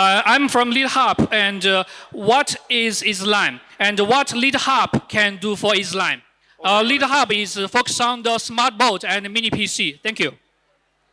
I'm from Lead Hub, and what is Islam? And what Lead Hub can do for Islam? Lead Hub is focused on the smart board and mini PC. Thank you.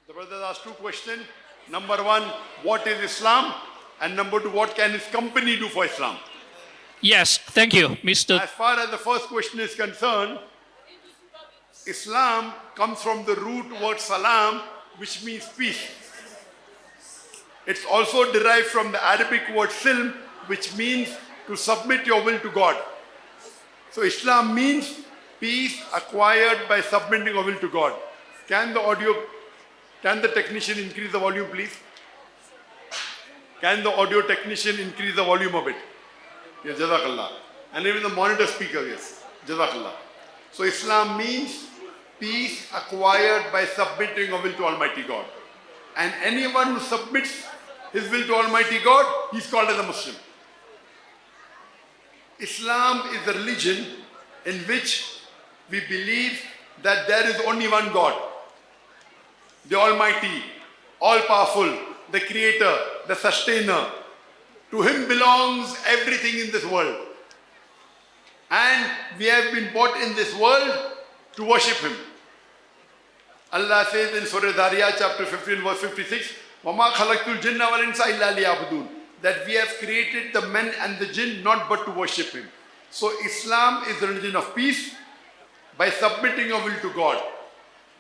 The brother asked two questions. Number one, what is Islam? And number two, what can his company do for Islam? Yes, thank you, Mr. As far as the first question is concerned, Islam comes from the root word salam, which means peace. It's also derived from the Arabic word silm, which means to submit your will to God. So Islam means peace acquired by submitting your will to God. Can the technician increase the volume, please? Can the audio technician increase the volume of it? Yes, Jazakallah. And even the monitor speaker, yes. Jazakallah. So Islam means peace acquired by submitting your will to Almighty God. And anyone who submits his will to Almighty God, he's called as a Muslim. Islam is a religion in which we believe that there is only one God, the Almighty, all-powerful, the Creator, the Sustainer. To Him belongs everything in this world. And we have been brought in this world to worship Him. Allah says in Surah Dhariyat chapter 15 verse 56, وَمَا خَلَقْتُ الْجِنَّ وَالْإِنسَ إِلَّا لِيَعْبُدُونَ, that we have created the men and the jinn not but to worship Him. So Islam is the religion of peace by submitting your will to God.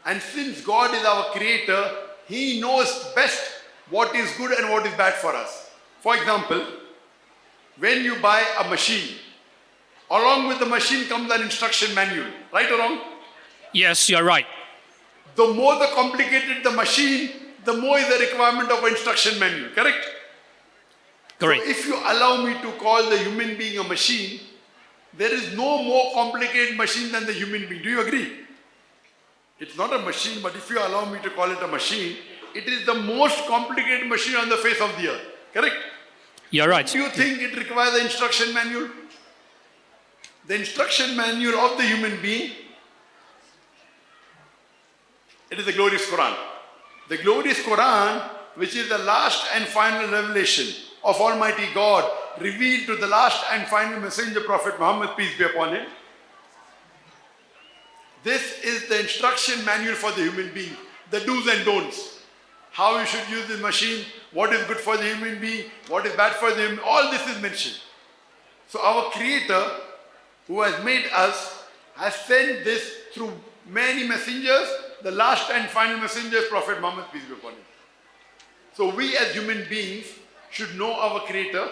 And since God is our creator, He knows best what is good and what is bad for us. For example, when you buy a machine, along with the machine comes an instruction manual. Right or wrong? Yes, you're right. The more the complicated the machine, the more is the requirement of an instruction manual. Correct? Correct. So if you allow me to call the human being a machine, there is no more complicated machine than the human being. Do you agree? It's not a machine, but if you allow me to call it a machine, it is the most complicated machine on the face of the earth. Correct? You're right. Do you think it requires an instruction manual? The instruction manual of the human being, it is the glorious Quran. The glorious Quran, which is the last and final revelation of Almighty God, revealed to the last and final messenger, Prophet Muhammad, peace be upon him. This is the instruction manual for the human being, the do's and don'ts. How you should use the machine, what is good for the human being, what is bad for the human being, all this is mentioned. So our Creator, who has made us, has sent this through many messengers. The last and final messenger is Prophet Muhammad, peace be upon him. So we as human beings should know our Creator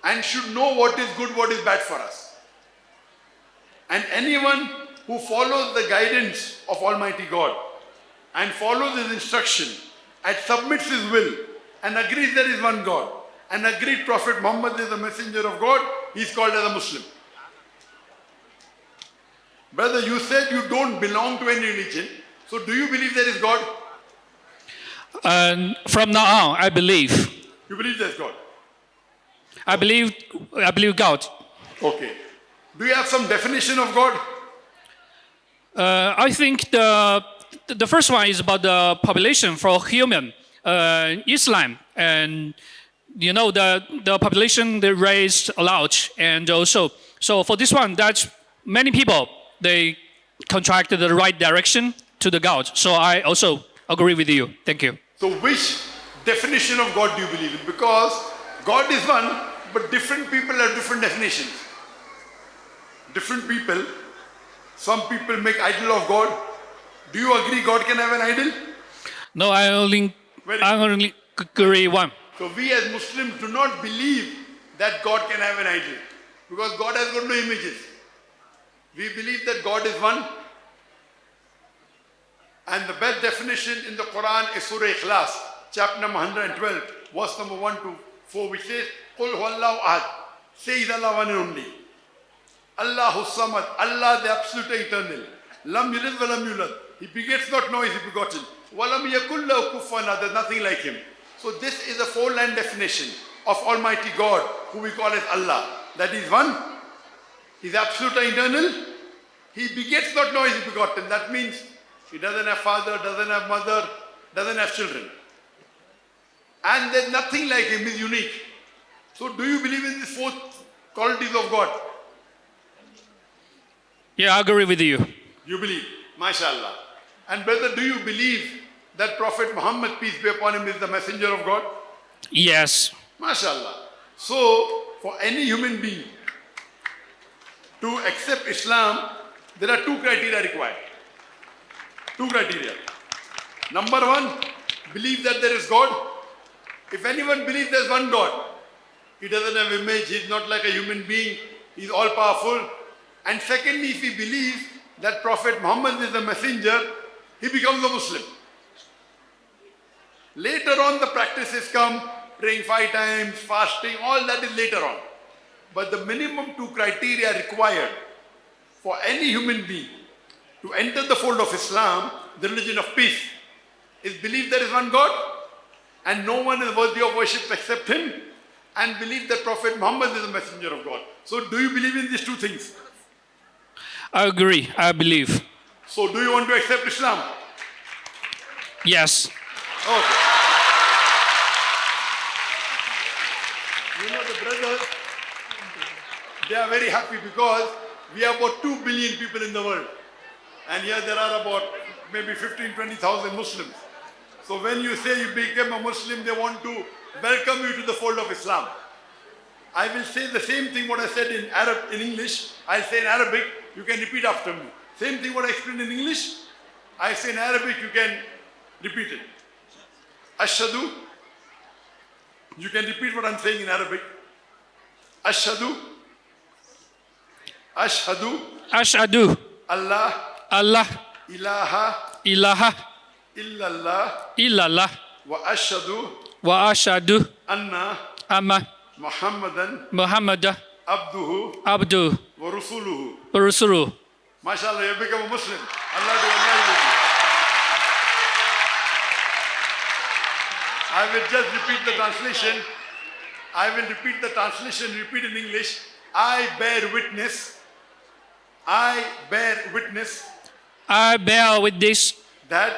and should know what is good, what is bad for us. And anyone who follows the guidance of Almighty God and follows His instruction and submits his will and agrees there is one God and agreed Prophet Muhammad is the messenger of God, he is called as a Muslim. Brother, you said you don't belong to any religion. So do you believe there is God? From now on, I believe. You believe there is God? I believe God. Okay. Do you have some definition of God? I think the first one is about the population for human Islam, and you know the population they raised a lot, and also so for this one that many people they contracted the right direction to the God. So I also agree with you. Thank you. So which definition of God do you believe in? Because God is one, but different people have different definitions. Different people. Some people make idol of God. Do you agree God can have an idol? No, I only agree one. So we as Muslims do not believe that God can have an idol, because God has got no images. We believe that God is one. And the best definition in the Quran is Surah Ikhlas, chapter number 112, verse number 1 to 4, which says, Qul huwallahu ahad. Say is Allah one and only. Allahu samad, Allah the absolute eternal. Lam yalid wa lam yulad. He begets not, nor is he begotten. Wa lam yakul lahu kufuwan ahad. There's nothing like him. So this is a four-line definition of Almighty God, who we call as Allah. That is one. He's absolute and eternal. He begets not, nor is he begotten. That means he doesn't have father, doesn't have mother, doesn't have children. and there's nothing like him, he's unique. So do you believe in these four qualities of God? Yeah, I agree with you. You believe, mashallah. And brother, do you believe that Prophet Muhammad, peace be upon him, is the messenger of God? Yes. Mashallah. So, for any human being to accept Islam, there are two criteria required. Two criteria. Number one, believe that there is God. If anyone believes there's one God, he doesn't have image, he's not like a human being, he's all powerful. And secondly, if he believes that Prophet Muhammad is the messenger, he becomes a Muslim. Later on, the practices come, praying 5 times, fasting, all that is later on. But the minimum 2 criteria required for any human being to enter the fold of Islam, the religion of peace, is believe there is one God and no one is worthy of worship except him, and believe that Prophet Muhammad is the messenger of God. So do you believe in these 2 things? I agree. I believe. So do you want to accept Islam? Yes. Okay. You know, the brothers, they are very happy because we have about 2 billion people in the world. And here there are about maybe 15,000-20,000 Muslims. So when you say you became a Muslim, they want to welcome you to the fold of Islam. I will say the same thing what I said in English, I'll say in Arabic, you can repeat after me. Same thing what I explained in English, I say in Arabic, you can repeat it. Ashhadu, you can repeat what I'm saying in Arabic. Ashhadu, Ashhadu, Ashhadu Allah, Allah ilaha, ilaha illallah, illallah wa ashhadu, wa ashhadu anna, amma Muhammadan, Muhammad abduhu, abdu wa rusuluhu. wa rasuluh. MashaAllah, you have become a Muslim. Allah to enlighten you. I will just repeat the translation. I will repeat the translation, repeat in English. I bear witness. I bear witness I bear witness that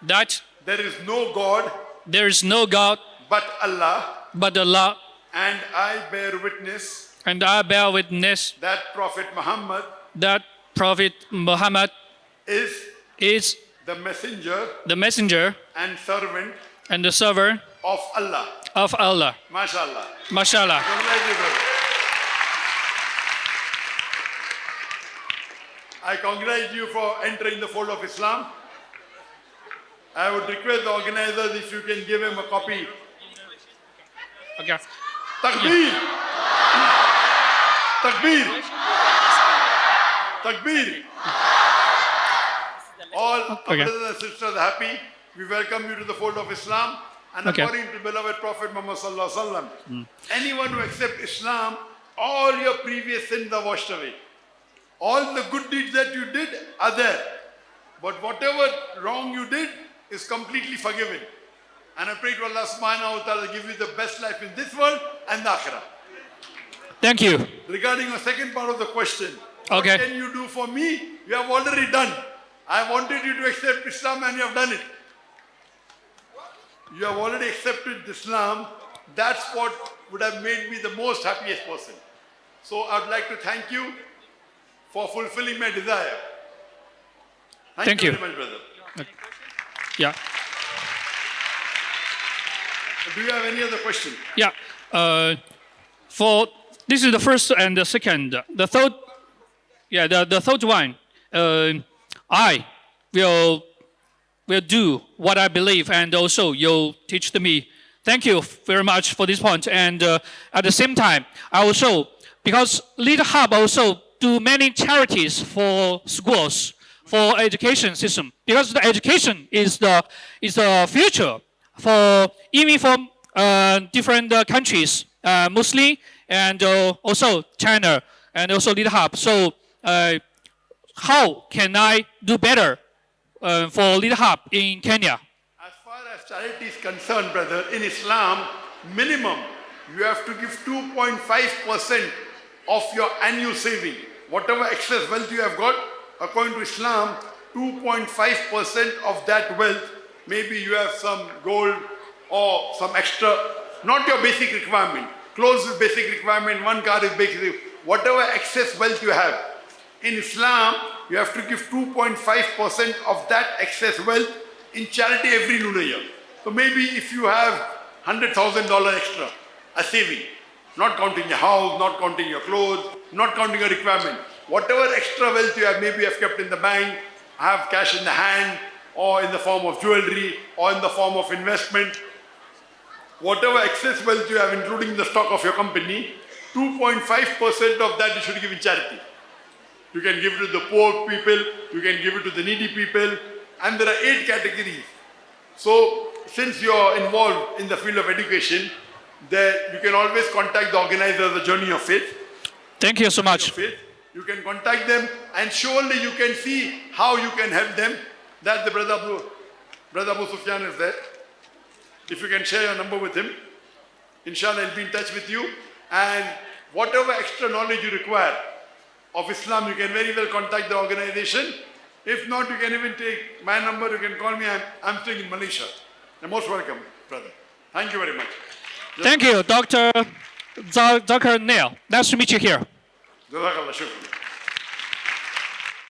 that there is no God there is no God but Allah. but Allah, And I bear witness and I bear witness that Prophet Muhammad that Prophet Muhammad is is the messenger the messenger and servant and the servant of Allah. of Allah. MashaAllah. Mashallah. Congratulations, brother. I congratulate you for entering the fold of Islam. I would request the organizers if you can give him a copy. Okay. Takbir! Takbir! Takbir! All our Okay. brothers and sisters are happy. We welcome you to the fold of Islam. And Okay. according to beloved Prophet Muhammad Sallallahu Alaihi Wasallam, anyone who accepts Islam, all your previous sins are washed away. All the good deeds that you did are there. But whatever wrong you did is completely forgiven. And I pray to Allah subhanahu wa ta'ala to give you the best life in this world and the akhirah. Thank you. Regarding the second part of the question, Okay. what can you do for me? You have already done. I wanted you to accept Islam and you have done it. You have already accepted Islam. That's what would have made me the most happiest person. So I would like to thank you for fulfilling my desire. Thank you. Very much, brother. Yeah. Do you have any other question? Yeah. For this is the first and the second. The third, yeah, the third one. I will do what I believe, and also you'll teach to me. Thank you very much for this point. And at the same time, I also, because Lead Hub also do many charities for schools, for education system, because the education is the future for even for different countries, Muslim and also China and also Lead Hub. So how can I do better for Lead Hub in Kenya? As far as charity is concerned, brother, in Islam, minimum you have to give 2.5% of your annual saving. Whatever excess wealth you have got, according to Islam, 2.5% of that wealth, maybe you have some gold or some extra, not your basic requirement. Clothes is basic requirement, one car is basic, whatever excess wealth you have. In Islam, you have to give 2.5% of that excess wealth in charity every lunar year. So maybe if you have $100,000 extra, a saving, not counting your house, not counting your clothes, not counting your requirement, whatever extra wealth you have, maybe you have kept in the bank, have cash in the hand, or in the form of jewelry, or in the form of investment, whatever excess wealth you have, including the stock of your company, 2.5% of that you should give in charity. You can give it to the poor people, you can give it to the needy people, and there are 8 categories. So, since you are involved in the field of education, there you can always contact the organizer of the Journey of Faith. Thank you so much. You can contact them, and surely you can see how you can help them. That the brother Abu Sufyan is there. If you can share your number with him, inshallah he'll be in touch with you. And whatever extra knowledge you require of Islam, you can very well contact the organization. If not, you can even take my number, you can call me. I'm staying in Malaysia. You're most welcome, brother. Thank you very much. Thank you, Dr. Zakir Naik. Nice to meet you here. Jazakallah, shukran.